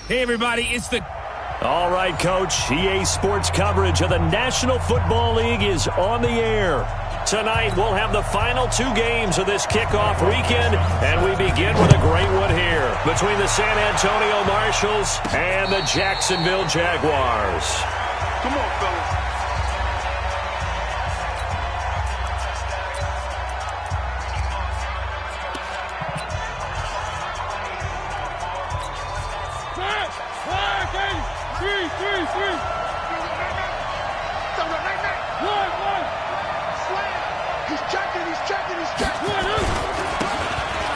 Hey, everybody, it's the... All right, Coach. EA Sports coverage of the National Football League is on the air. Tonight, we'll have the final two games of this kickoff weekend, and we begin with a great one here between the San Antonio Marshals and the Jacksonville Jaguars. Come on, fellas.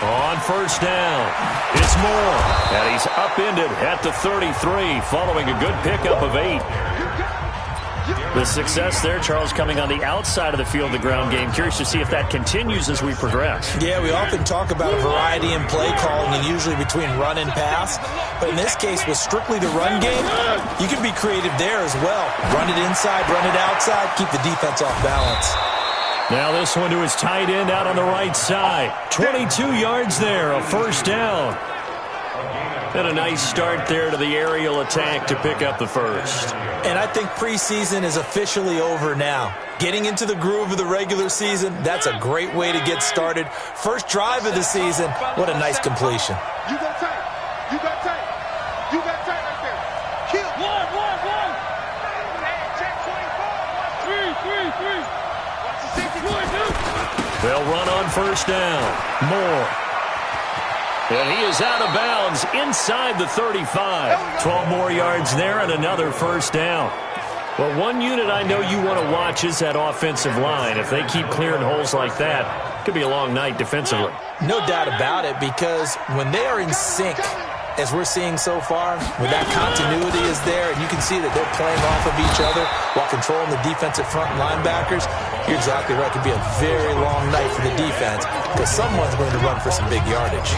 On first down, it's Moore, and he's upended at the 33 following a good pickup of 8. The success there, Charles, coming on the outside of the field, the ground game. Curious to see if that continues as we progress. Yeah, we often talk about a variety in play calling and usually between run and pass. But in this case, with strictly the run game, you can be creative there as well. Run it inside, run it outside, keep the defense off balance. Now this one to his tight end out on the right side. 22 yards there, a first down. And a nice start there to the aerial attack to pick up the first. And I think preseason is officially over now. Getting into the groove of the regular season, that's a great way to get started. First drive of the season, what a nice completion. You got tight. You got tight. You got tight right there. Kill. One. Check 24. 3. Watch the safety. They'll run on first down. Moore. And he is out of bounds inside the 35. 12 more yards there and another first down. Well, one unit I know you want to watch is that offensive line. If they keep clearing holes like that, it could be a long night defensively. No doubt about it, because when they are in sync, as we're seeing so far, when that continuity is there, and you can see that they're playing off of each other while controlling the defensive front linebackers, you're exactly right. It could be a very long night for the defense because someone's going to run for some big yardage.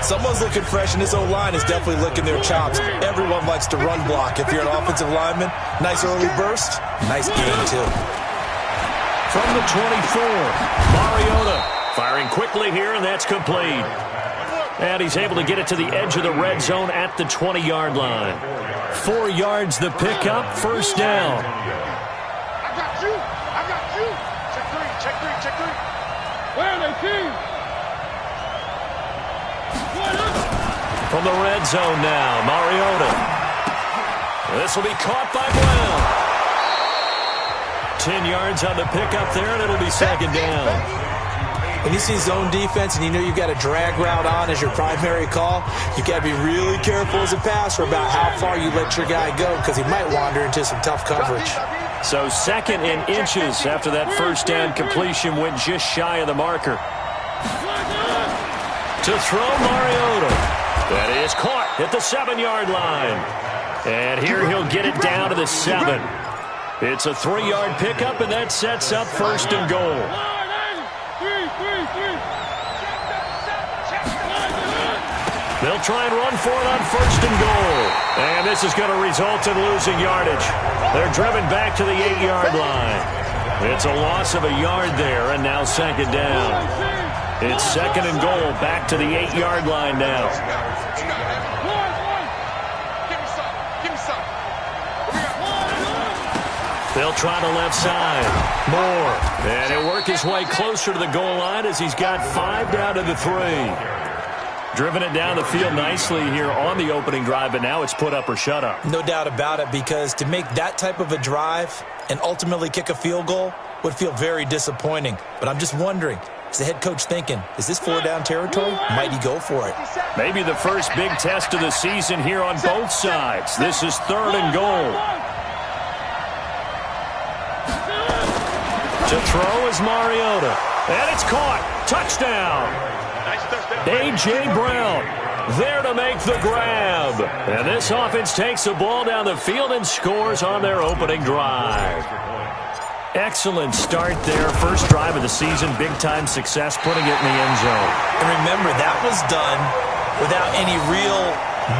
Someone's looking fresh, and this O-line is definitely licking their chops. Everyone likes to run block. If you're an offensive lineman, nice early burst, nice gain too. From the 24, Mariota firing quickly here, and that's complete. And he's able to get it to the edge of the red zone at the 20-yard line. 4 yards the pickup, first down. I got you. Check three. Where are they, team? From the red zone now, Mariota. This will be caught by Brown. 10 yards on the pickup there, and it'll be second down. When you see zone defense and you know you've got a drag route on as your primary call, you got to be really careful as a passer about how far you let your guy go because he might wander into some tough coverage. So second and inches after that first down completion went just shy of the marker. To throw Mariota. That is caught at the 7-yard line. And here he'll get it down to the 7. It's a 3-yard pickup, and that sets up first and goal. They'll try and run for it on first and goal. And this is going to result in losing yardage. They're driven back to the 8-yard line. It's a loss of a yard there, and now second down. It's second and goal, back to the 8-yard line now. They'll try the left side. Moore. And he'll work his way closer to the goal line as he's got 5 down to the 3. Driven it down the field nicely here on the opening drive, but now it's put up or shut up. No doubt about it, because to make that type of a drive and ultimately kick a field goal would feel very disappointing. But I'm just wondering, is the head coach thinking, is this 4-down territory? Might he go for it? Maybe the first big test of the season here on both sides. This is third and goal. To throw is Mariota. And it's caught. Touchdown. A.J. Brown there to make the grab. And this offense takes the ball down the field and scores on their opening drive. Excellent start there. First drive of the season. Big-time success putting it in the end zone. And remember, that was done without any real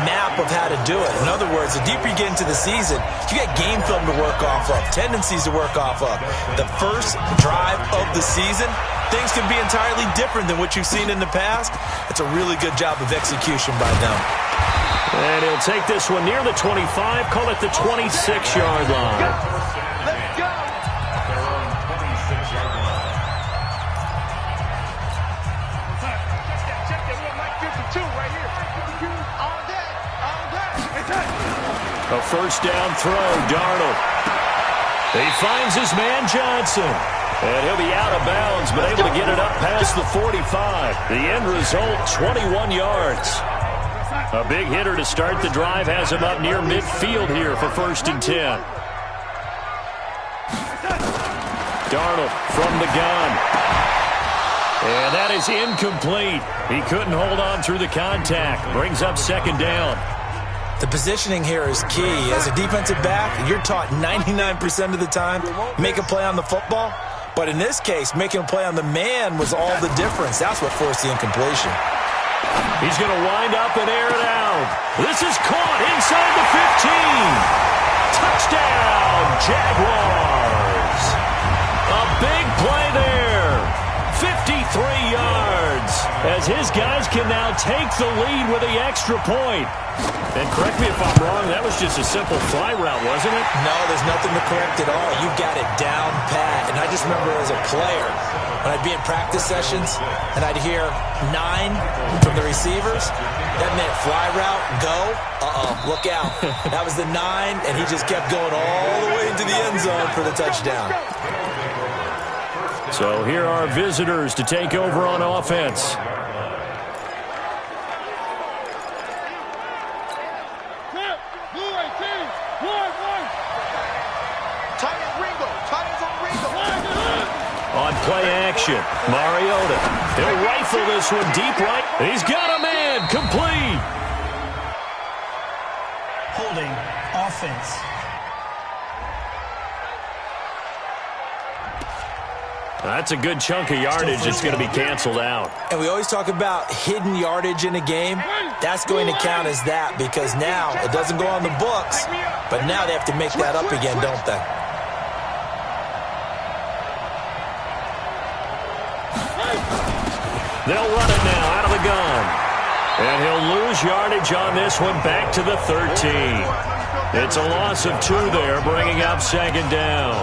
map of how to do it. In other words, the deeper you get into the season, you got game film to work off of, tendencies to work off of. The first drive of the season, things can be entirely different than what you've seen in the past. It's a really good job of execution by them. And he'll take this one near the 25, call it the 26-yard line. Let's go. Check that. We got Mike Gibson, too, right here. All day. A first down throw, Darnold. He finds his man Johnson. And he'll be out of bounds, but able to get it up past the 45. The end result, 21 yards. A big hitter to start the drive has him up near midfield here for 1st and 10. Darnold from the gun. And that is incomplete. He couldn't hold on through the contact. Brings up 2nd down. The positioning here is key. As a defensive back, you're taught 99% of the time, make a play on the football. But in this case, making a play on the man was all the difference. That's what forced the incompletion. He's going to wind up and air it out. This is caught inside the 15. Touchdown, Jaguars. A big play there. 53 yards as his guys can now take the lead with the extra point. And correct me if I'm wrong, that was just a simple fly route, wasn't it? No, there's nothing to correct at all. You got it down pat. And I just remember as a player, when I'd be in practice sessions and I'd hear 9 from the receivers, that meant fly route, go, look out. That was the 9, and he just kept going all the way into the end zone for the touchdown. So here are visitors to take over on offense. On play action, Mariota. He'll rifle this one deep right. He's got a man, complete. Holding offense. That's a good chunk of yardage that's going to be canceled out. And we always talk about hidden yardage in a game. That's going to count as that because now it doesn't go on the books, but now they have to make that up again, don't they? They'll run it now out of the gun. And he'll lose yardage on this one back to the 13. It's a loss of 2 there, bringing up 2nd down.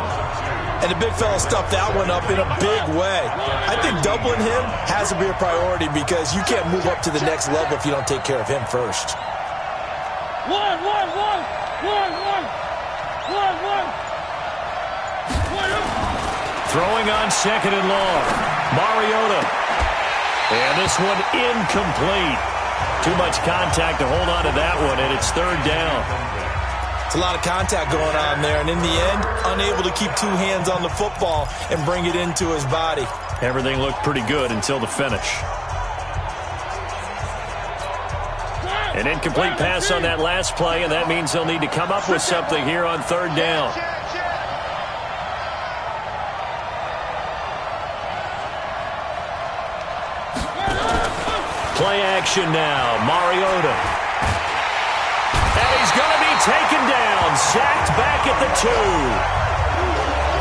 And the big fella stuffed that one up in a big way. I think doubling him has to be a priority because you can't move up to the next level if you don't take care of him first. One. Throwing on 2nd and long. Mariota. And this one incomplete. Too much contact to hold on to that one, and it's 3rd down. It's a lot of contact going on there, and in the end, unable to keep 2 hands on the football and bring it into his body. Everything looked pretty good until the finish. An incomplete pass on that last play, and that means they'll need to come up with something here on 3rd down. Play action now, Mariota. And he's going to be taken down, sacked back at the 2.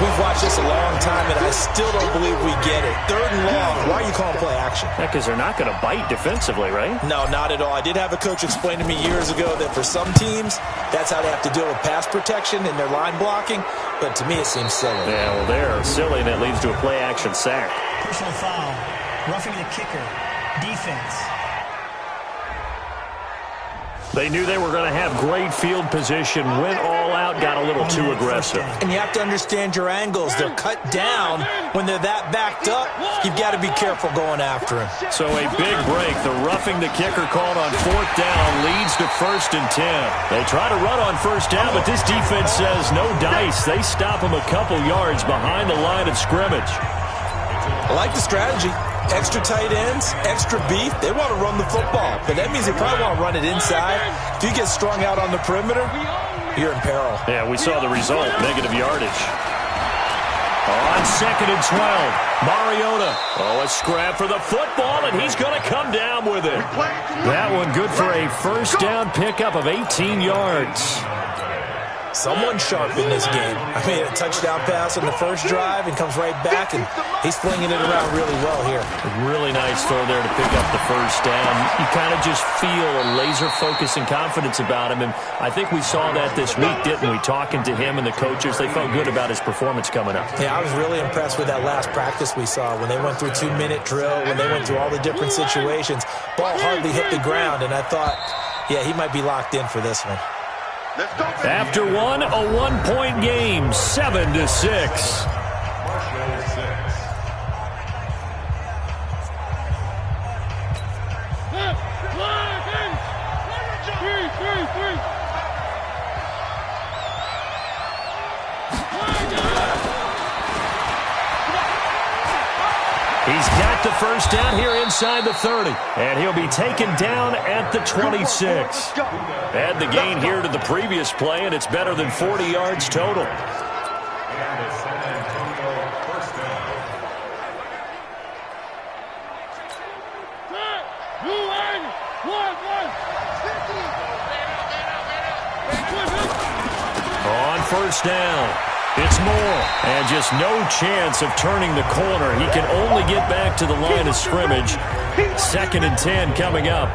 We've watched this a long time, and I still don't believe we get it. 3rd and long, why are you calling play action? Yeah, because they're not going to bite defensively, right? No, not at all. I did have a coach explain to me years ago that for some teams, that's how they have to deal with pass protection and their line blocking, but to me it seems silly. Yeah, well, they're silly, and that leads to a play action sack. Personal foul. Roughing the kicker. Defense. They knew they were going to have great field position, went all out, got a little too aggressive. And you have to understand your angles. They're cut down. When they're that backed up, you've got to be careful going after him. So a big break. The roughing the kicker called on 4th down leads to 1st and 10. They try to run on 1st down, but this defense says no dice. They stop them a couple yards behind the line of scrimmage. I like the strategy. Extra tight ends, extra beef. They want to run the football, but that means they probably want to run it inside. If you get strung out on the perimeter, you're in peril. Yeah, we saw the result, negative yardage. On 2nd and 12, Mariota. Oh, a scrap for the football, and he's going to come down with it. That one good for a 1st down pickup of 18 yards. Someone sharp in this game. I mean, a touchdown pass on the first drive and comes right back, and he's flinging it around really well here. Really nice throw there to pick up the first down. You kind of just feel a laser focus and confidence about him, and I think we saw that this week, didn't we? Talking to him and the coaches, they felt good about his performance coming up. Yeah, I was really impressed with that last practice we saw when they went through 2-minute drill, when they went through all the different situations. Ball hardly hit the ground, and I thought, yeah, he might be locked in for this one. After one, a 1-point game, 7-6. He's got the first down here inside the 30, and he'll be taken down at the 26. Add the gain here to the previous play, and it's better than 40 yards total. On first down, it's Moore, and just no chance of turning the corner. He can only get back to the line of scrimmage. 2nd and 10 coming up.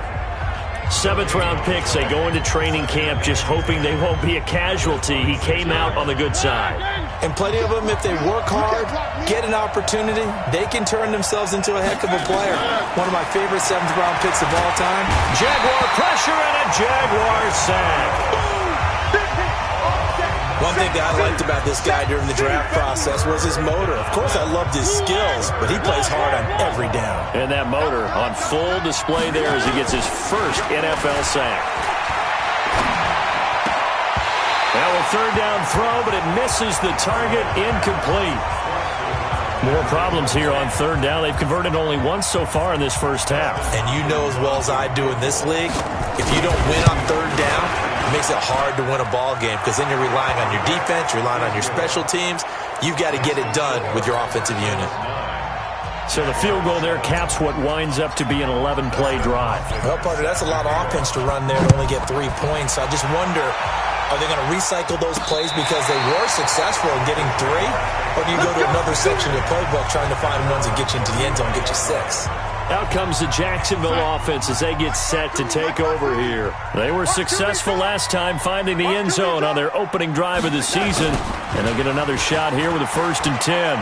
7th-round picks. They go into training camp just hoping they won't be a casualty. He came out on the good side. And plenty of them, if they work hard, get an opportunity, they can turn themselves into a heck of a player. One of my favorite 7th-round picks of all time. Jaguar pressure and a Jaguar sack. One thing that I liked about this guy during the draft process was his motor. Of course, I loved his skills, but he plays hard on every down. And that motor on full display there as he gets his first NFL sack. Now a 3rd down throw, but it misses the target, incomplete. More problems here on 3rd down. They've converted only once so far in this first half. And you know as well as I do in this league, if you don't win on 3rd down, it makes it hard to win a ball game because then you're relying on your defense, you're relying on your special teams. You've got to get it done with your offensive unit. So the field goal there caps what winds up to be an 11-play drive. Well, partner, that's a lot of offense to run there to only get 3 points. I just wonder, are they going to recycle those plays because they were successful in getting 3? Or do you go to another section of the playbook trying to find ones that get you into the end zone and get you 6? Out comes the Jacksonville offense as they get set to take over here. They were successful last time finding the end zone on their opening drive of the season. And they'll get another shot here with a 1st and 10.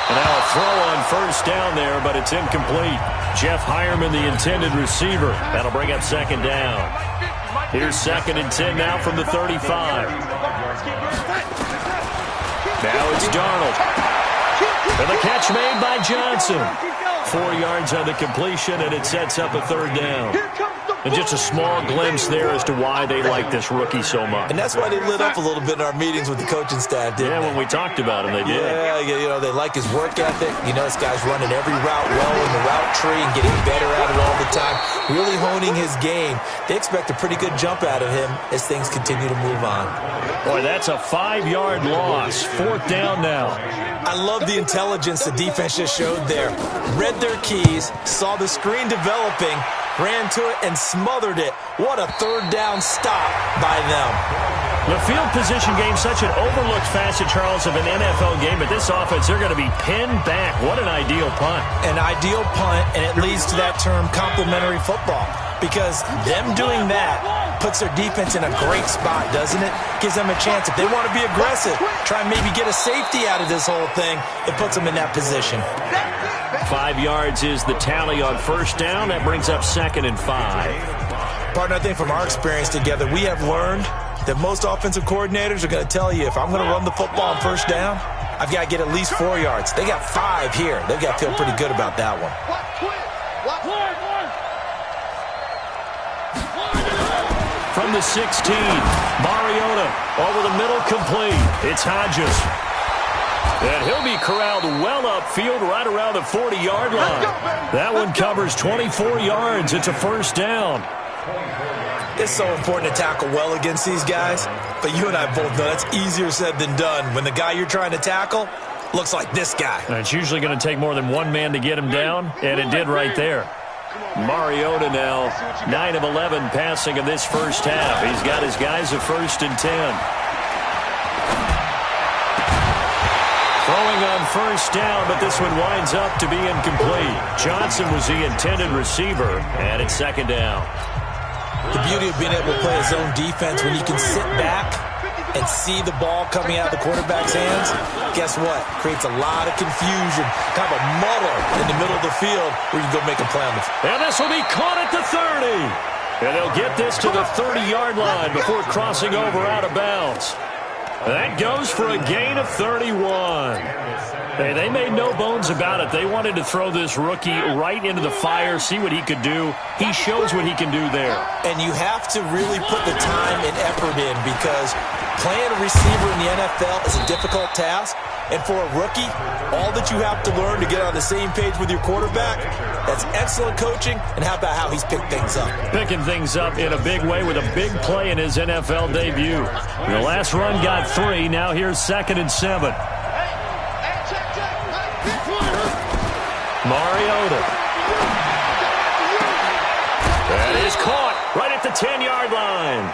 And now a throw on first down there, but it's incomplete. Jeff Hireman, the intended receiver. That'll bring up 2nd down. Here's 2nd and 10 now from the 35. Now it's Darnold. And the catch made by Johnson. 4 yards on the completion, and it sets up a 3rd down. And just a small glimpse there as to why they like this rookie so much. And that's why they lit up a little bit in our meetings with the coaching staff, didn't they? When we talked about him, they did. Yeah, you know, they like his work ethic. You know, this guy's running every route well in the route tree and getting better at it all the time, really honing his game. They expect a pretty good jump out of him as things continue to move on. Boy, that's a 5-yard loss. 4th down now. I love the intelligence the defense just showed there. Read their keys, saw the screen developing, ran to it, and smothered it. What a 3rd down stop by them. The field position game, such an overlooked facet, Charles, of an NFL game. But this offense, they're going to be pinned back. What an ideal punt. An ideal punt, and it leads to that term complementary football. Because them doing that puts their defense in a great spot, doesn't it? Gives them a chance. If they want to be aggressive, try and maybe get a safety out of this whole thing, it puts them in that position. 5 yards is the tally on first down. That brings up 2nd and 5. Partner, I think from our experience together, we have learned that most offensive coordinators are going to tell you, if I'm going to run the football on first down, I've got to get at least 4 yards. They got 5 here. They've got to feel pretty good about that one. From the 16, Mariota over the middle, complete. It's Hodges. And he'll be corralled well upfield right around the 40-yard line. That one covers 24 yards. It's a 1st down. It's so important to tackle well against these guys, but you and I both know that's easier said than done when the guy you're trying to tackle looks like this guy. And it's usually going to take more than one man to get him down, and it did right there. Mariota now 9 of 11 passing in this first half. He's got his guys at 1st and 10. Throwing on 1st down, but this one winds up to be incomplete. Johnson was the intended receiver, and it's 2nd down. The beauty of being able to play his own defense when you can sit back and see the ball coming out of the quarterback's hands, guess what? Creates a lot of confusion, kind of a muddle in the middle of the field where you can go make a play on the field. And this will be caught at the 30. And they'll get this to the 30-yard line before crossing over out of bounds. That goes for a gain of 31. Hey, they made no bones about it. They wanted to throw this rookie right into the fire, see what he could do. He shows what he can do there. And you have to really put the time and effort in because playing a receiver in the NFL is a difficult task. And for a rookie, all that you have to learn to get on the same page with your quarterback, that's excellent coaching. And how about how he's picked things up? Picking things up in a big way with a big play in his NFL debut. The last run got 3. Now here's 2nd and 7. Mariota. That is caught right at the 10-yard line.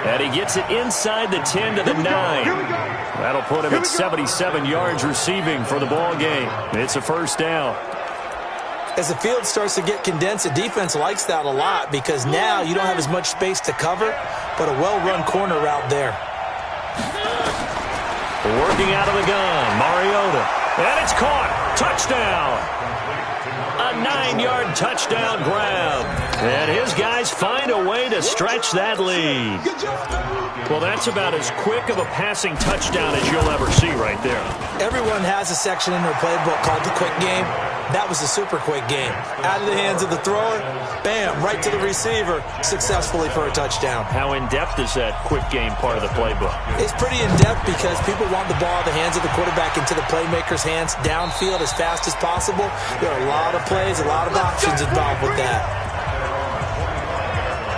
And he gets it inside the 10 to the 9. That'll put him at 77 yards receiving for the ball game. It's a 1st down. As the field starts to get condensed, the defense likes that a lot because now you don't have as much space to cover, but a well-run corner route there. Working out of the gun, Mariota. And it's caught. Touchdown. A 9-yard touchdown grab. And his guys find a way to stretch that lead. Well, that's about as quick of a passing touchdown as you'll ever see right there. Everyone has a section in their playbook called the quick game. That was a super quick game. Out of the hands of the thrower, bam, right to the receiver, successfully for a touchdown. How in-depth is that quick game part of the playbook? It's pretty in-depth because people want the ball out of the hands of the quarterback into the playmaker's hands downfield as fast as possible. There are a lot of plays, a lot of options involved with that.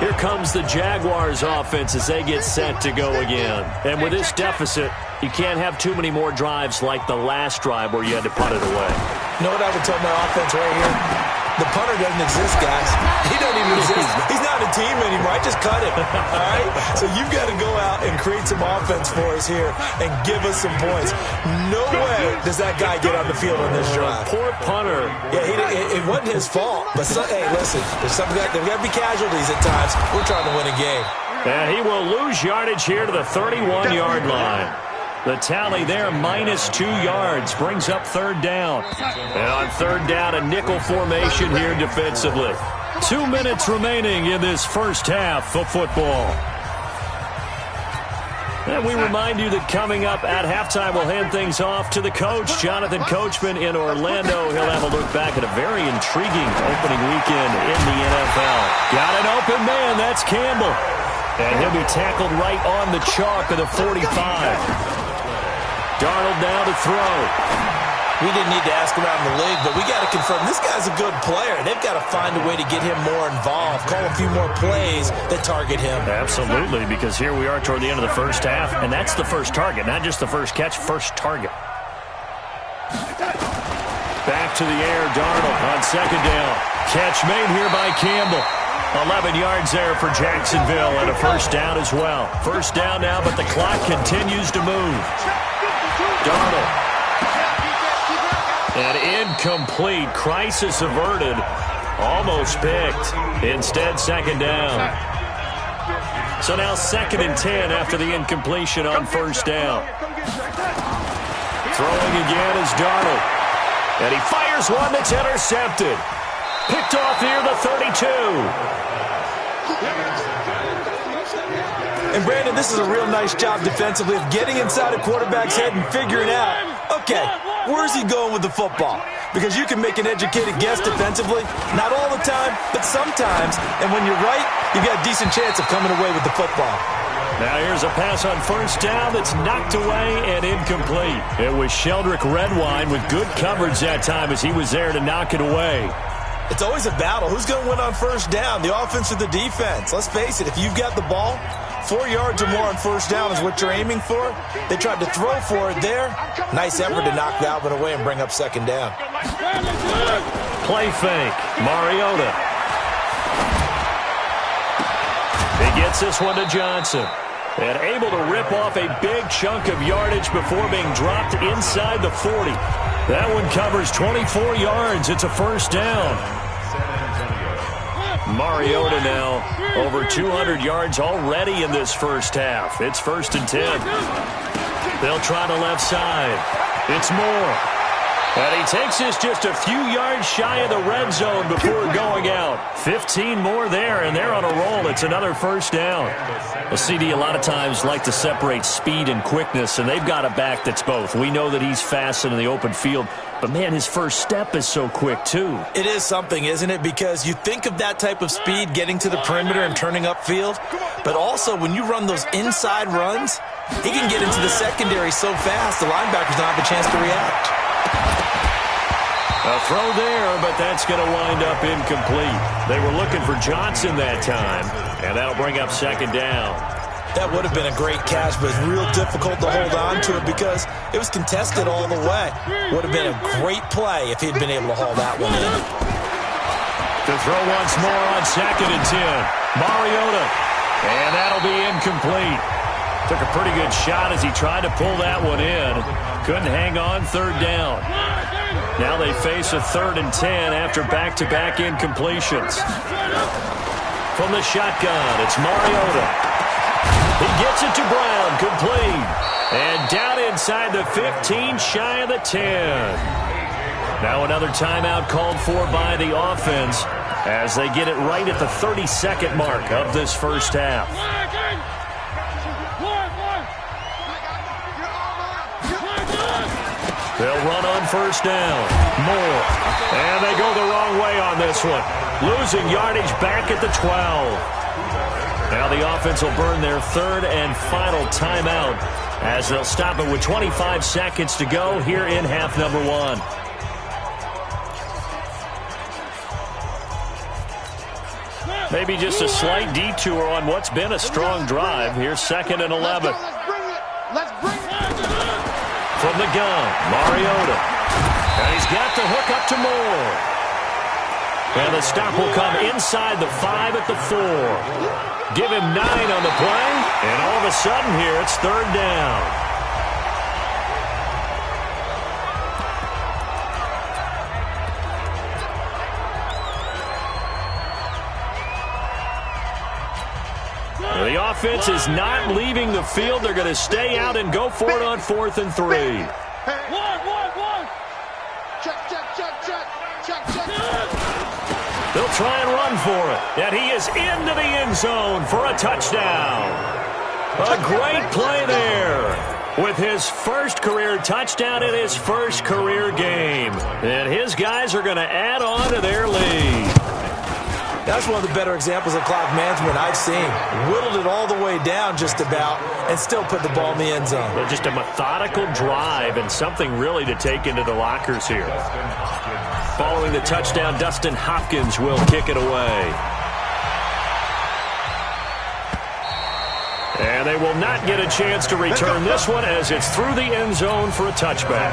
Here comes the Jaguars offense as they get set to go again. And with this deficit, you can't have too many more drives like the last drive where you had to punt it away. You know what I would tell my offense right here? The punter doesn't exist, guys. He doesn't even exist. He's not a team anymore. I just cut him. All right? So you've got to go out and create some offense for us here and give us some points. No way does that guy get on the field on this drive. Poor punter. Yeah, it wasn't his fault. But, hey, listen, there's got to be casualties at times. We're trying to win a game. And he will lose yardage here to the 31-yard line. The tally there, -2 yards, brings up 3rd down. And on 3rd down, a nickel formation here defensively. 2 minutes remaining in this first half of football. And we remind you that coming up at halftime, we'll hand things off to the coach, Jonathan Coachman in Orlando. He'll have a look back at a very intriguing opening weekend in the NFL. Got an open man, that's Campbell. And he'll be tackled right on the chalk of the 45. Darnold now to throw. We didn't need to ask around the league, but we got to confirm this guy's a good player. They've got to find a way to get him more involved, call a few more plays that target him. Absolutely, because here we are toward the end of the first half, and that's the first target, not just the first catch, first target. Back to the air, Darnold on 2nd down. Catch made here by Campbell. 11 yards there for Jacksonville and a 1st down as well. 1st down now, but the clock continues to move. Darnold. And incomplete. Crisis averted. Almost picked. Instead, 2nd down. So now 2nd and 10 after the incompletion on 1st down. Throwing again is Darnold. And he fires one that's intercepted. Picked off near the 32. And, Brandon, this is a real nice job defensively of getting inside a quarterback's head and figuring out, okay, where's he going with the football? Because you can make an educated guess defensively. Not all the time, but sometimes. And when you're right, you've got a decent chance of coming away with the football. Now here's a pass on 1st down that's knocked away and incomplete. It was Sheldrick Redwine with good coverage that time as he was there to knock it away. It's always a battle. Who's going to win on 1st down, the offense or the defense? Let's face it, if you've got the ball, 4 yards or more on 1st down is what you're aiming for. They tried to throw for it there. Nice effort to knock that one away and bring up 2nd down. Play fake. Mariota He gets this one to Johnson. And able to rip off a big chunk of yardage before being dropped inside the 40. That one covers 24 yards. It's a first down. Mariota now over 200 yards already in this first half. It's 1st and 10. They'll try the left side. It's Moore. And he takes this just a few yards shy of the red zone before going out. 15 more there, and they're on a roll. It's another first down. Well, CD, a lot of times like to separate speed and quickness, and they've got a back that's both. We know that he's fast in the open field, but, man, his first step is so quick, too. It is something, isn't it? Because you think of that type of speed getting to the perimeter and turning upfield, but also when you run those inside runs, he can get into the secondary so fast the linebackers don't have a chance to react. A throw there, but that's going to wind up incomplete. They were looking for Johnson that time, and that'll bring up 2nd down. That would have been a great catch, but it's real difficult to hold on to it because it was contested all the way. Would have been a great play if he'd been able to haul that one in. To throw once more on 2nd and 10. Mariota, and that'll be incomplete. Took a pretty good shot as he tried to pull that one in. Couldn't hang on. 3rd down. Now they face a 3rd and 10 after back-to-back incompletions. From the shotgun, it's Mariota. He gets it to Brown, complete. And down inside the 15, shy of the 10. Now another timeout called for by the offense as they get it right at the 32nd mark of this first half. They'll run on 1st down. Moore. And they go the wrong way on this one. Losing yardage back at the 12. Now the offense will burn their 3rd and final timeout as they'll stop it with 25 seconds to go here in half number 1. Maybe just a slight detour on what's been a strong drive. Here's 2nd and 11. Let's bring it. From the gun, Mariota. And he's got the hook up to Moore. And the stop will come inside the 5 at the 4. Give him 9 on the play. And all of a sudden here, it's 3rd down. The offense is not leaving the field. They're going to stay out and go for it on 4th and 3. Hey. One. Check. They'll try and run for it. And he is into the end zone for a touchdown. A great play there with his first career touchdown in his first career game. And his guys are going to add on to their lead. That's one of the better examples of clock management I've seen. Whittled it all the way down just about and still put the ball in the end zone. Well, just a methodical drive and something really to take into the lockers here. Following the touchdown, Dustin Hopkins will kick it away. And they will not get a chance to return this one as it's through the end zone for a touchback.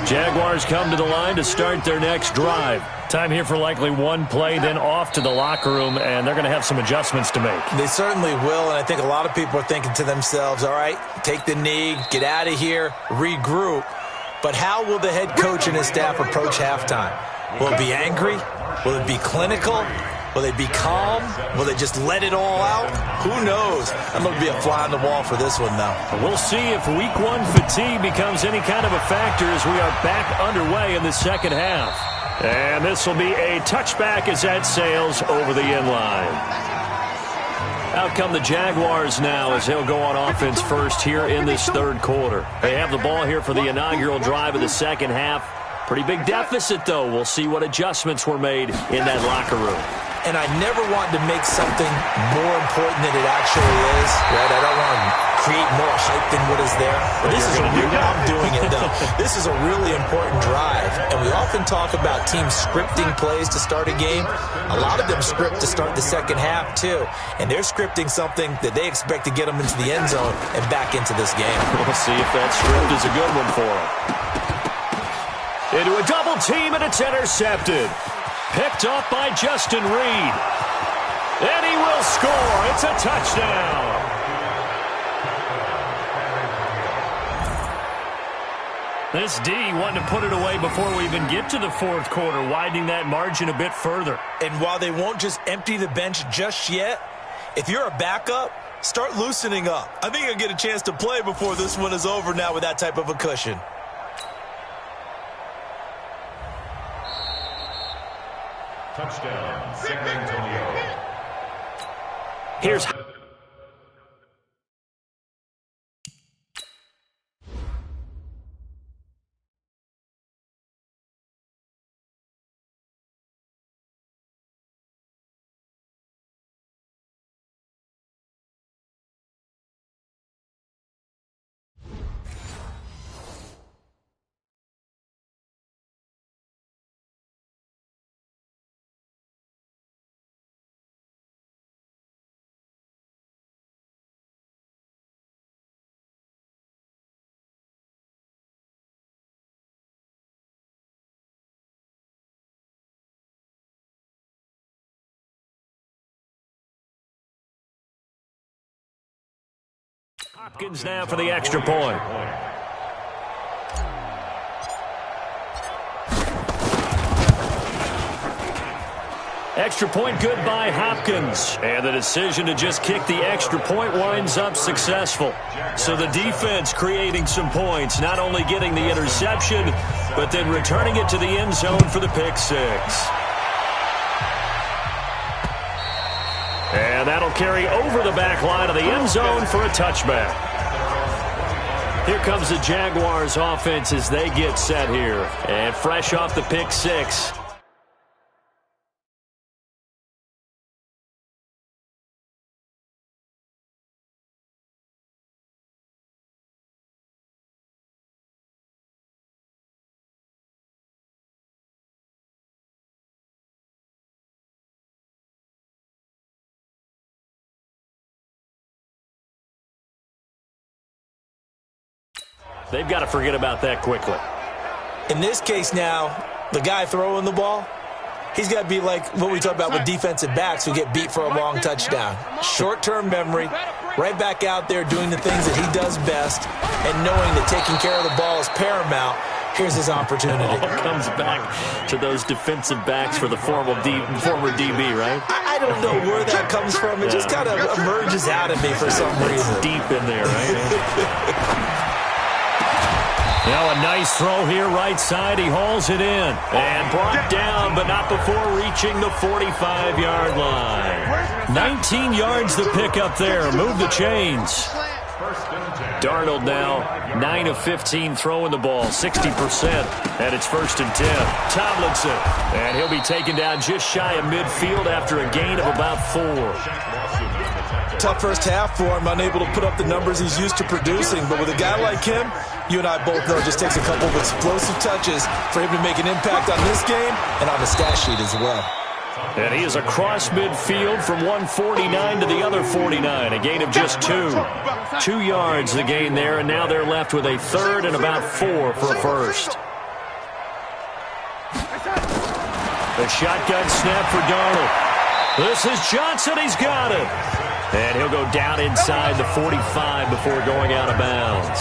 Jaguars come to the line to start their next drive. Time here for likely one play, then off to the locker room, and they're going to have some adjustments to make. They certainly will, and I think a lot of people are thinking to themselves, all right, take the knee, get out of here, regroup. But how will the head coach and his staff approach halftime? Will it be angry? Will it be clinical? Will they be calm? Will they just let it all out? Who knows? I'm going to be a fly on the wall for this one, though. We'll see if week 1 fatigue becomes any kind of a factor as we are back underway in the second half. And this will be a touchback as that sails over the end line. Out come the Jaguars now as they'll go on offense first here in this third quarter. They have the ball here for the inaugural drive of the second half. Pretty big deficit, though. We'll see what adjustments were made in that locker room. And I never want to make something more important than it actually is, right? I don't want to create more hype than what is there. But this is I'm doing it, though. This is a really important drive. And we often talk about teams scripting plays to start a game. A lot of them script to start the second half, too. And they're scripting something that they expect to get them into the end zone and back into this game. We'll see if that script is a good one for them. Into a double team, and it's intercepted. Picked off by Justin Reed. And he will score. It's a touchdown. This D wanting to put it away before we even get to the fourth quarter, widening that margin a bit further. And while they won't just empty the bench just yet, if you're a backup, start loosening up. I think you'll get a chance to play before this one is over now with that type of a cushion. Touchdown, San Antonio. Here's... Hopkins now for the extra point. Extra point good by Hopkins. And the decision to just kick the extra point winds up successful. So the defense creating some points, not only getting the interception, but then returning it to the end zone for the pick six. And that'll carry over the back line of the end zone for a touchback. Here comes the Jaguars offense as they get set here. And fresh off the pick six. They've got to forget about that quickly. In this case now, the guy throwing the ball, he's got to be like what we talk about with defensive backs who get beat for a long touchdown. Short-term memory, right back out there doing the things that he does best, and knowing that taking care of the ball is paramount. Here's his opportunity. It all comes back to those defensive backs for the former DB, right? I don't know where that comes from. It just kind of emerges out of me for some reason. It's deep in there, right? Now a nice throw here, right side. He hauls it in. And brought down, but not before reaching the 45-yard line. 19 yards to pick up there. Move the chains. Darnold now 9 of 15 throwing the ball, 60%. And it's 1st and 10. Tomlinson. And he'll be taken down just shy of midfield after a gain of about 4. Tough first half for him, unable to put up the numbers he's used to producing. But with a guy like him, you and I both know it just takes a couple of explosive touches for him to make an impact on this game and on the stat sheet as well. And he is across midfield from 149 to the other 49, a gain of just 2. 2 yards the gain there, and now they're left with a 3rd and about 4 for a first. The shotgun snap for Darnold. This is Johnson. He's got it. And he'll go down inside the 45 before going out of bounds.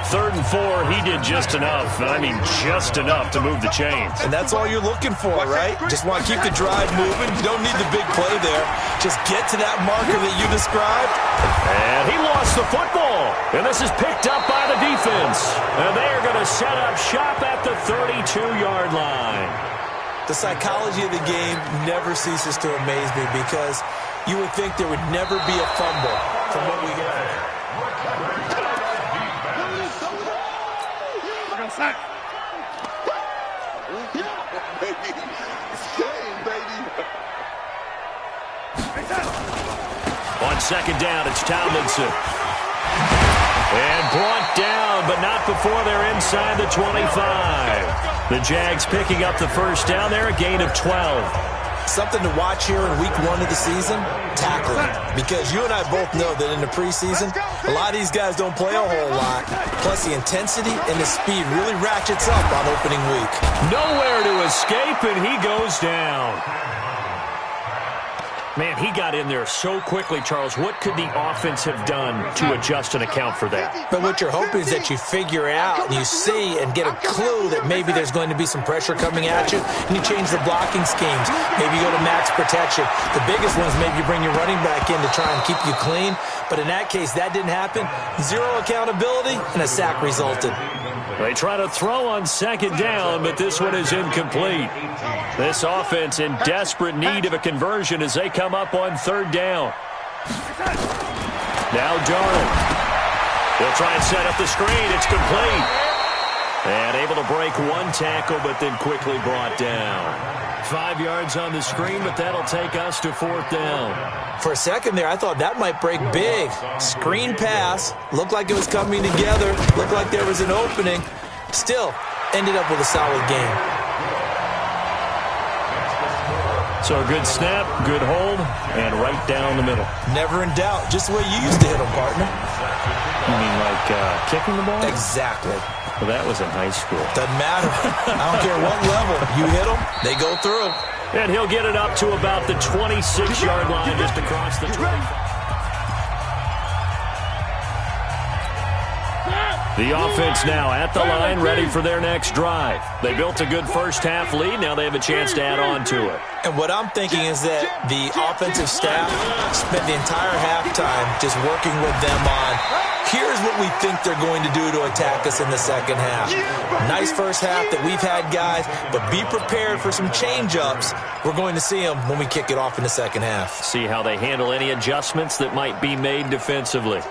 3rd and 4, he did just enough. I mean, just enough to move the chains. And that's all you're looking for, right? Just want to keep the drive moving. You don't need the big play there. Just get to that marker that you described. And he lost the football. And this is picked up by the defense. And they are going to set up shop at the 32-yard line. The psychology of the game never ceases to amaze me because you would think there would never be a fumble from what we get. On second down, it's Tomlinson. And brought down, but not before they're inside the 25. The Jags picking up the first down there, a gain of 12. Something to watch here in week 1 of the season, tackling. Because you and I both know that in the preseason, a lot of these guys don't play a whole lot. Plus the intensity and the speed really ratchets up on opening week. Nowhere to escape, and he goes down. Man, he got in there so quickly, Charles. What could the offense have done to adjust and account for that? But what you're hoping is that you figure out and you see and get a clue that maybe there's going to be some pressure coming at you, and you change the blocking schemes. Maybe you go to max protection. The biggest ones, maybe you bring your running back in to try and keep you clean. But in that case, that didn't happen. Zero accountability, and a sack resulted. They try to throw on second down, but this one is incomplete. This offense in desperate need of a conversion as they come up on third down. Now Darnold. He'll try and set up the screen. It's complete. And able to break one tackle, but then quickly brought down. 5 yards on the screen, but that'll take us to fourth down. For a second there, I thought that might break big. Screen pass. Looked like it was coming together. Looked like there was an opening. Still, ended up with a solid game. So a good snap, good hold, and right down the middle. Never in doubt. Just the way you used to hit them, partner. You mean like kicking the ball? Exactly. Well, that was in high school. Doesn't matter. I don't care what level. You hit them, they go through. And he'll get it up to about the 26-yard line just across the 25. The offense now at the line, ready for their next drive. They built a good first-half lead. Now they have a chance to add on to it. And what I'm thinking is that the offensive staff spent the entire halftime just working with them on, here's what we think they're going to do to attack us in the second half. Nice first half that we've had, guys, but be prepared for some change-ups. We're going to see them when we kick it off in the second half. See how they handle any adjustments that might be made defensively.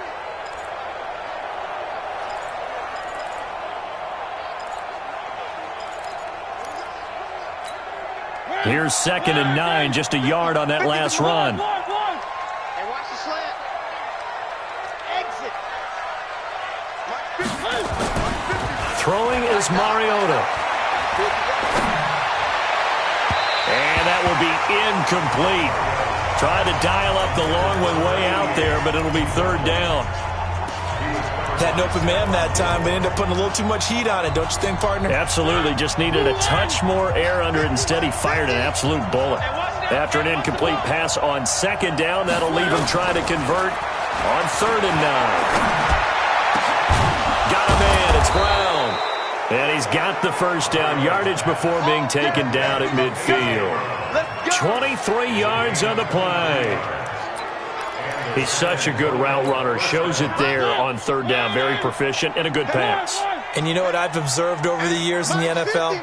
Here's 2nd and 9, just a yard on that last run. Hey, watch the slant. Exit. Throwing is Mariota. And that will be incomplete. Tried to dial up the long one way out there, but it'll be third down. Had an open man that time, but ended up putting a little too much heat on it, don't you think, partner? Absolutely. Just needed a touch more air under it. Instead, he fired an absolute bullet. After an incomplete pass on second down, that'll leave him trying to convert on 3rd and 9. Got a man. It's Brown. And he's got the first down. Yardage before being taken down at midfield. 23 yards on the play. He's such a good route runner. Shows it there on 3rd down. Very proficient and a good pass. And you know what I've observed over the years in the NFL?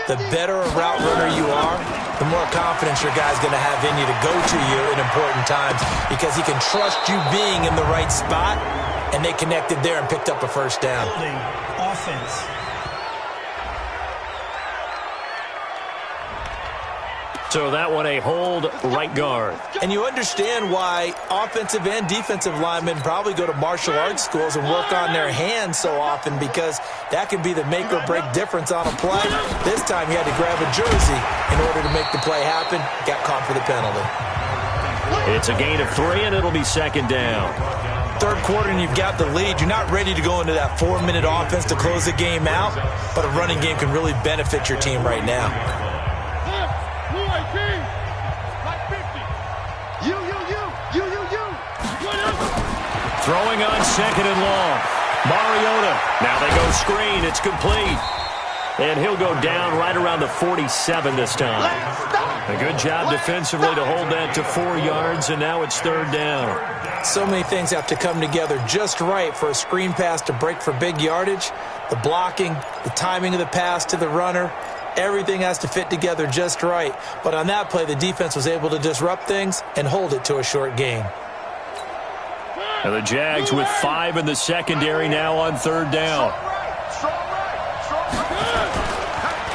The better a route runner you are, the more confidence your guy's going to have in you to go to you in important times because he can trust you being in the right spot, and they connected there and picked up a first down. Holding offense. So that one a hold right guard. And you understand why offensive and defensive linemen probably go to martial arts schools and work on their hands so often, because that can be the make or break difference on a play. This time he had to grab a jersey in order to make the play happen. Got caught for the penalty. It's a gain of 3, and it'll be 2nd down. Third quarter and you've got the lead. You're not ready to go into that 4-minute offense to close the game out, but a running game can really benefit your team right now. Throwing on 2nd and long. Mariota. Now they go screen. It's complete. And he'll go down right around the 47 this time. A good job defensively to hold that to 4 yards, and now it's 3rd down. So many things have to come together just right for a screen pass to break for big yardage. The blocking, the timing of the pass to the runner, everything has to fit together just right. But on that play, the defense was able to disrupt things and hold it to a short gain. And the Jags with 5 in the secondary now on 3rd down.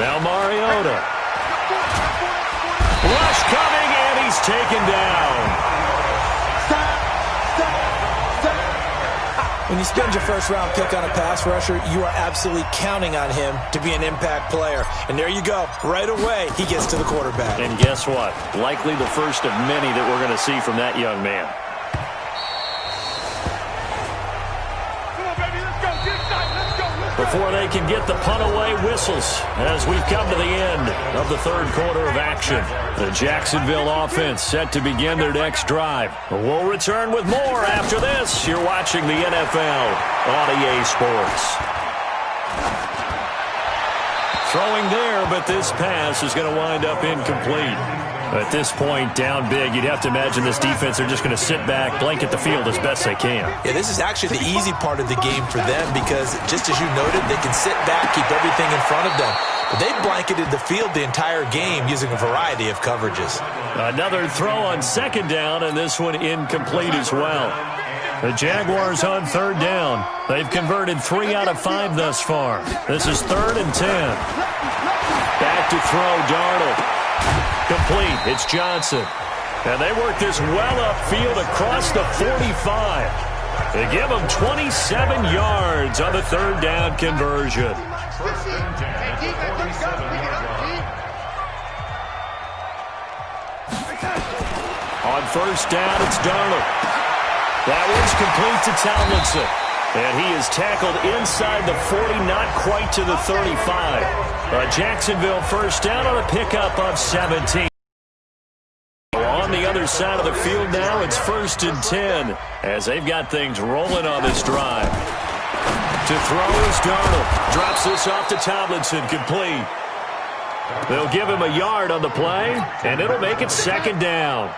Now Mariota. Rush coming, and he's taken down. When you spend your first-round pick on a pass rusher, you are absolutely counting on him to be an impact player. And there you go. Right away, he gets to the quarterback. And guess what? Likely the first of many that we're going to see from that young man. before they can get the punt away whistles as we've come to the end of the third quarter of action. The Jacksonville offense set to begin their next drive. We'll return with more after this. You're watching the NFL on EA Sports. Throwing there, but this pass is going to wind up incomplete. At this point, down big, you'd have to imagine this defense are just going to sit back, blanket the field as best they can. Yeah, this is actually the easy part of the game for them because, just as you noted, they can sit back, keep everything in front of them. But they blanketed the field the entire game using a variety of coverages. Another throw on second down, and this one incomplete as well. The Jaguars on third down. They've converted 3 out of 5 thus far. This is 3rd and 10. Back to throw, Darnold. Complete. It's Johnson. And they work this well upfield across the 45. They give them 27 yards on the third down conversion. On first down, it's Darnold. That one's complete to Tomlinson. And he is tackled inside the 40, not quite to the 35. Jacksonville first down on a pickup of 17. On the other side of the field now, it's 1st and 10 as they've got things rolling on this drive. To throw is Darnold. Drops this off to Tomlinson, complete. They'll give him a yard on the play, and it'll make it 2nd down.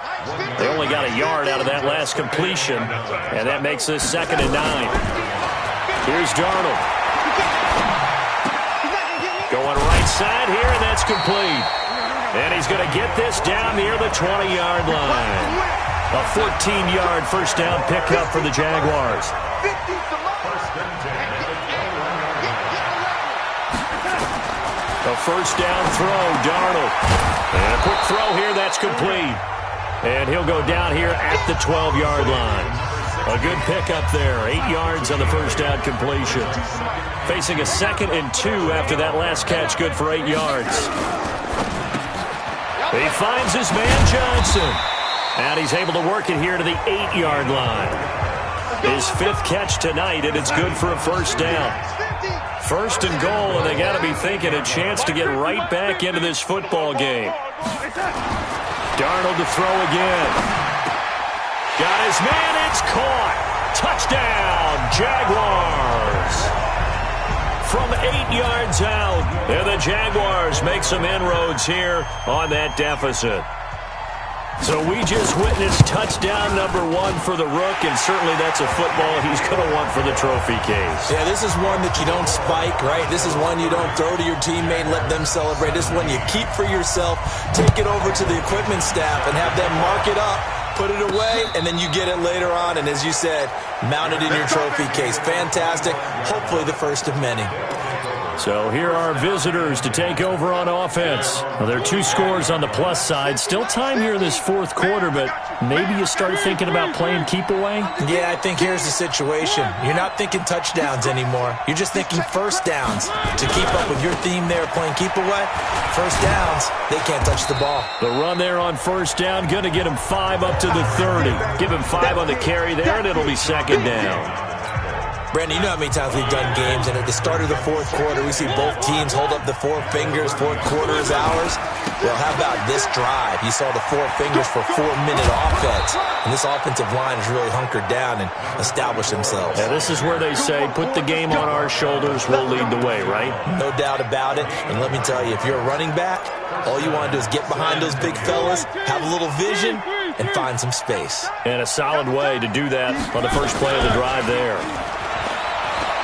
They only got a yard out of that last completion, and that makes this 2nd and 9. Here's Darnold. Going right side here, and that's complete. And he's going to get this down near the 20-yard line. A 14-yard first down pickup for the Jaguars. A first down throw, Darnold. And a quick throw here, that's complete. And he'll go down here at the 12-yard line. A good pickup there, 8 yards on the first down completion. Facing a 2nd and 2 after that last catch, good for 8 yards. He finds his man, Johnson. And he's able to work it here to the 8-yard line. His 5th catch tonight, and it's good for a first down. 1st and goal, and they got to be thinking a chance to get right back into this football game. Darnold to throw again. Got his man, it's caught. Touchdown, Jaguars. From 8 yards out, and the Jaguars make some inroads here on that deficit. So we just witnessed touchdown number 1 for the Rook, and certainly that's a football he's going to want for the trophy case. Yeah, this is one that you don't spike, right? This is one you don't throw to your teammate and let them celebrate. This is one you keep for yourself, take it over to the equipment staff, and have them mark it up, put it away, and then you get it later on, and as you said, mount it in your trophy case. Fantastic. Hopefully the first of many. So here are visitors to take over on offense. Well, there are 2 scores on the plus side. Still time here in this 4th quarter, but maybe you start thinking about playing keep away? Yeah, I think here's the situation. You're not thinking touchdowns anymore. You're just thinking first downs. To keep up with your theme there, playing keep away, first downs, they can't touch the ball. The run there on first down, going to get him 5 up to the 30. Give him 5 on the carry there, and it'll be 2nd down. Brandon, you know how many times we've done games, and at the start of the 4th quarter, we see both teams hold up the 4 fingers, 4th quarter is ours. Well, how about this drive? You saw the 4 fingers for 4-minute offense, and this offensive line has really hunkered down and established themselves. Yeah, this is where they say, put the game on our shoulders, we'll lead the way, right? No doubt about it, and let me tell you, if you're a running back, all you want to do is get behind those big fellas, have a little vision, and find some space. And a solid way to do that on the first play of the drive there.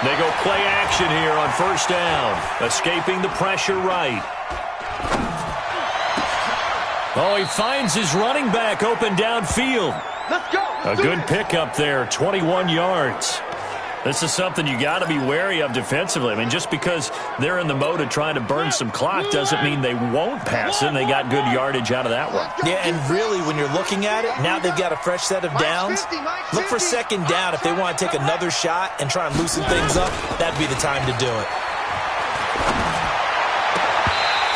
They go play action here on first down. Escaping the pressure right. Oh, he finds his running back open downfield. Let's go. A good pickup there, 21 yards. This is something you got to be wary of defensively. I mean, just because they're in the mode of trying to burn some clock doesn't mean they won't pass it, and they got good yardage out of that one. Yeah, and really, when you're looking at it, now they've got a fresh set of downs. Look for 2nd down if they want to take another shot and try and loosen things up. That'd be the time to do it.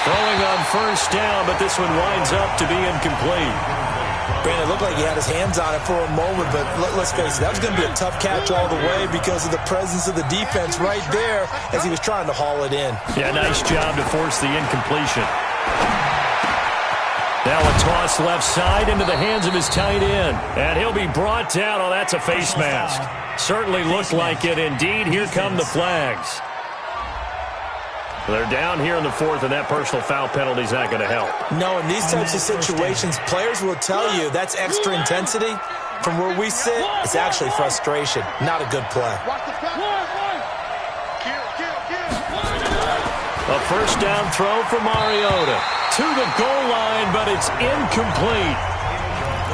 Throwing on first down, but this one winds up to be incomplete. Brandon, it looked like he had his hands on it for a moment, but let's face it, that was going to be a tough catch all the way because of the presence of the defense right there as he was trying to haul it in. Yeah, nice job to force the incompletion. Now a toss left side into the hands of his tight end. And he'll be brought down. Oh, that's a face mask. Certainly looked like it. Indeed, here come the flags. They're down here in the fourth, and that personal foul penalty is not going to help. No, in these types of situations, players will tell you that's extra intensity. From where we sit, it's actually frustration. Not a good play. A first down throw for Mariota. To the goal line, but it's incomplete.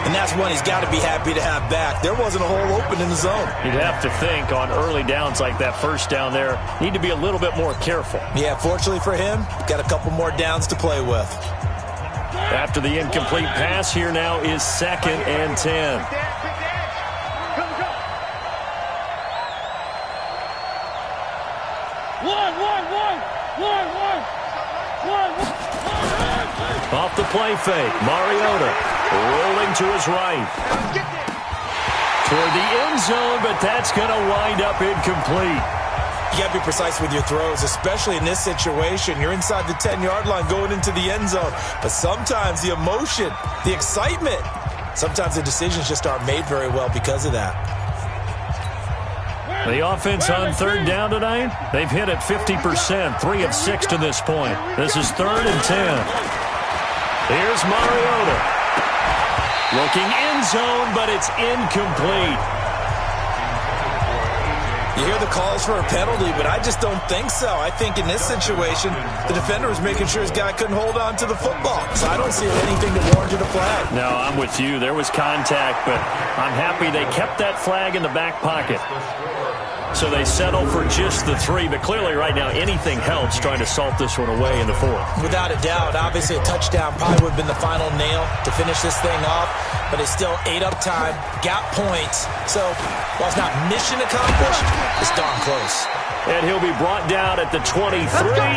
And that's one he's got to be happy to have back. There wasn't a hole open in the zone. You'd have to think on early downs like that first down there, need to be a little bit more careful. Yeah, fortunately for him, got a couple more downs to play with. After the incomplete pass, here now is 2nd and 10. Off the play fake, Mariota rolling to his right. Toward the end zone, but that's going to wind up incomplete. You got to be precise with your throws, especially in this situation. You're inside the 10-yard line going into the end zone. But sometimes the emotion, the excitement, sometimes the decisions just aren't made very well because of that. The offense on third down tonight, they've hit it 50%, 3 of 6 to this point. This is 3rd and 10. Here's Mariota. Looking end zone, but it's incomplete. You hear the calls for a penalty, but I just don't think so. I think in this situation, the defender was making sure his guy couldn't hold on to the football. So I don't see anything to warrant a flag. No, I'm with you. There was contact, but I'm happy they kept that flag in the back pocket. So they settle for just the 3, but clearly right now anything helps trying to salt this one away in the 4th. Without a doubt, obviously a touchdown probably would have been the final nail to finish this thing off, but it's still 8 up time, got points. So while it's not mission accomplished, it's darn close. And he'll be brought down at the 23,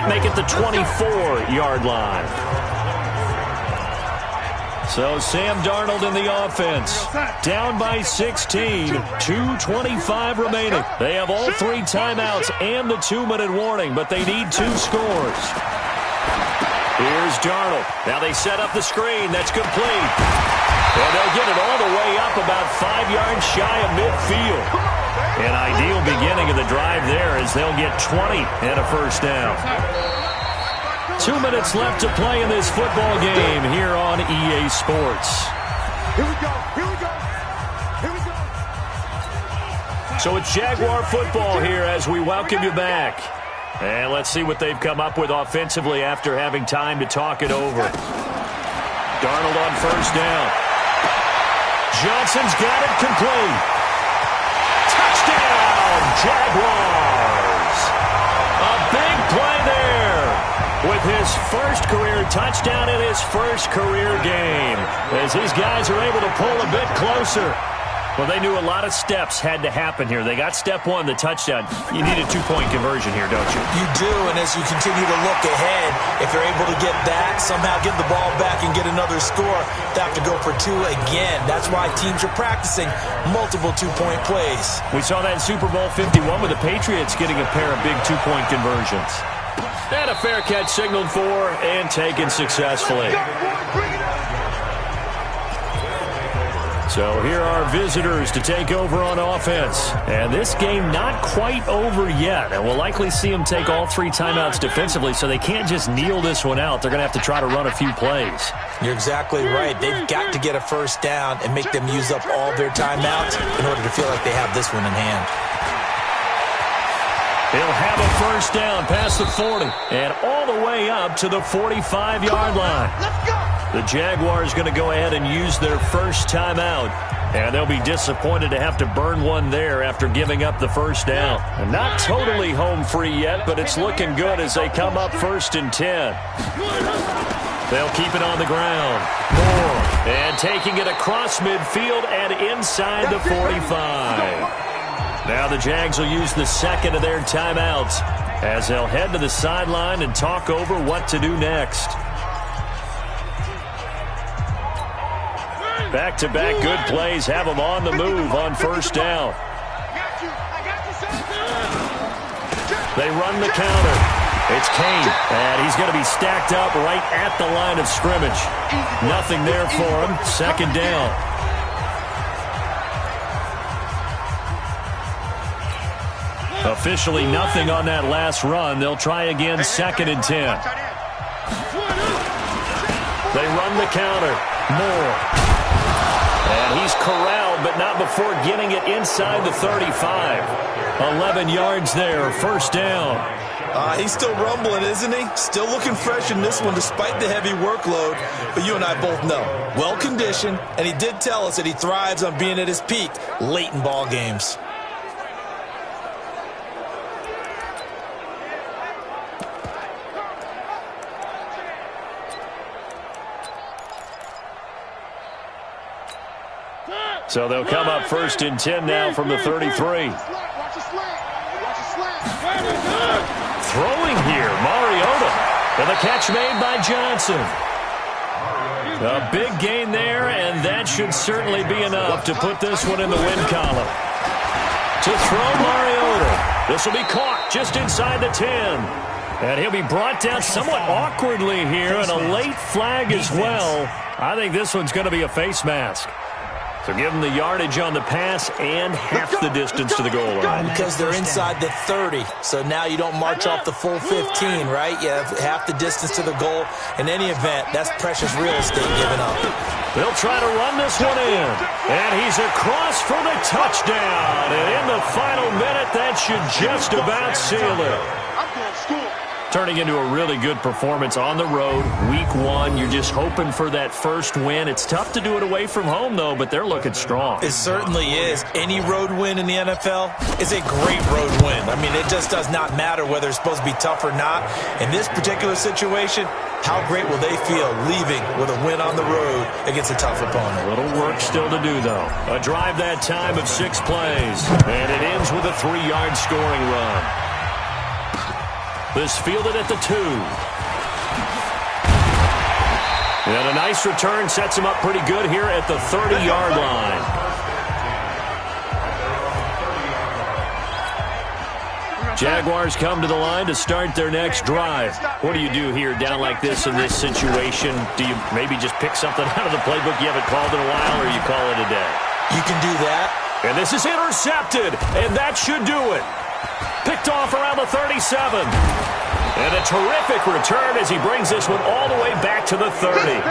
make it the 24-yard line. So Sam Darnold in the offense. Down by 16. 2:25 remaining. They have all 3 timeouts and the 2-minute warning, but they need 2 scores. Here's Darnold. Now they set up the screen. That's complete. And they'll get it all the way up about 5 yards shy of midfield. An ideal beginning of the drive there as they'll get 20 and a first down. 2 minutes left to play in this football game here on EA Sports. Here we go. Here we go. Here we go. So it's Jaguar football here as we welcome you back. And let's see what they've come up with offensively after having time to talk it over. Darnold on first down. Johnson's got it complete. Touchdown, Jaguars. A big play there. With his first career touchdown in his first career game. As these guys are able to pull a bit closer. Well, they knew a lot of steps had to happen here. They got step 1, the touchdown. You need a 2-point conversion here, don't you? You do, and as you continue to look ahead, if you're able to get that, somehow get the ball back and get another score, they have to go for 2 again. That's why teams are practicing multiple 2-point plays. We saw that in Super Bowl 51 with the Patriots getting a pair of big 2-point conversions. And a fair catch signaled for and taken successfully. So here are visitors to take over on offense. And this game not quite over yet. And we'll likely see them take all 3 timeouts defensively, so they can't just kneel this one out. They're going to have to try to run a few plays. You're exactly right. They've got to get a first down and make them use up all their timeouts in order to feel like they have this one in hand. He'll have a first down past the 40 and all the way up to the 45-yard line. Let's go. The Jaguars going to go ahead and use their first timeout. And they'll be disappointed to have to burn one there after giving up the first down. And not totally home free yet, but it's looking good as they come up 1st and 10. They'll keep it on the ground. Moore. And taking it across midfield and inside the 45. Now the Jags will use the second of their timeouts as they'll head to the sideline and talk over what to do next. Back-to-back good plays have them on the move on first down. They run the counter. It's Kane, and he's going to be stacked up right at the line of scrimmage. Nothing there for him. Second down. Officially nothing on that last run. They'll try again, second and 10. They run the counter. Moore. And he's corralled, but not before getting it inside the 35. 11 yards there, first down. He's still rumbling, isn't he? Still looking fresh in this one despite the heavy workload. But you and I both know, well-conditioned, and he did tell us that he thrives on being at his peak late in ball games. So they'll come up first and 10 now from the 33. Throwing here, Mariota. And the catch made by Johnson. A big gain there, and that should certainly be enough to put this one in the win column. To throw Mariota. This will be caught just inside the 10. And he'll be brought down somewhat awkwardly here, and a late flag as well. I think this one's going to be a face mask. So give them the yardage on the pass and half the distance to the goal line. Because they're inside the 30. So now you don't march off the full 15, right? You have half the distance to the goal. In any event, that's precious real estate given up. They'll try to run this one in. And he's across for the touchdown. And in the final minute, that should just about seal it. Turning into a really good performance on the road. Week 1, you're just hoping for that first win. It's tough to do it away from home, though, but they're looking strong. It certainly is. Any road win in the NFL is a great road win. I mean, it just does not matter whether it's supposed to be tough or not. In this particular situation, how great will they feel leaving with a win on the road against a tough opponent? A little work still to do, though. A drive that time of 6 plays. And it ends with a 3-yard scoring run. This fielded at the 2. And a nice return sets him up pretty good here at the 30-yard line. Jaguars come to the line to start their next drive. What do you do here down like this in this situation? Do you maybe just pick something out of the playbook you haven't called in a while, or you call it a day? You can do that. And this is intercepted, and that should do it. Picked off around the 37. And a terrific return as he brings this one all the way back to the 30.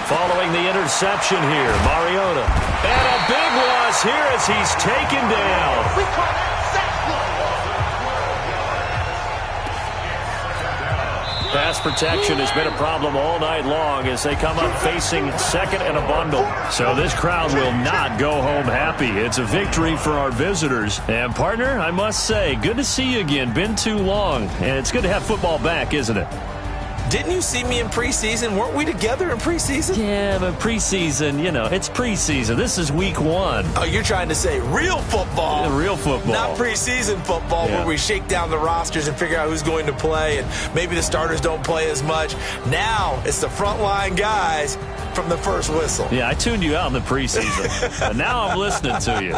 Following the interception here, Mariota. And a big loss here as he's taken down. We call that sack. Pass protection has been a problem all night long as they come up facing second and a bundle. So this crowd will not go home happy. It's a victory for our visitors. And, partner, I must say, good to see you again. Been too long. And it's good to have football back, isn't it? Didn't you see me in preseason? Weren't we together in preseason? Yeah, but preseason, you know, it's preseason. This is week 1. Oh, you're trying to say real football. Yeah, real football. Not preseason football where we shake down the rosters and figure out who's going to play, and maybe the starters don't play as much. Now it's the frontline guys from the first whistle. Yeah, I tuned you out in the preseason. And now I'm listening to you.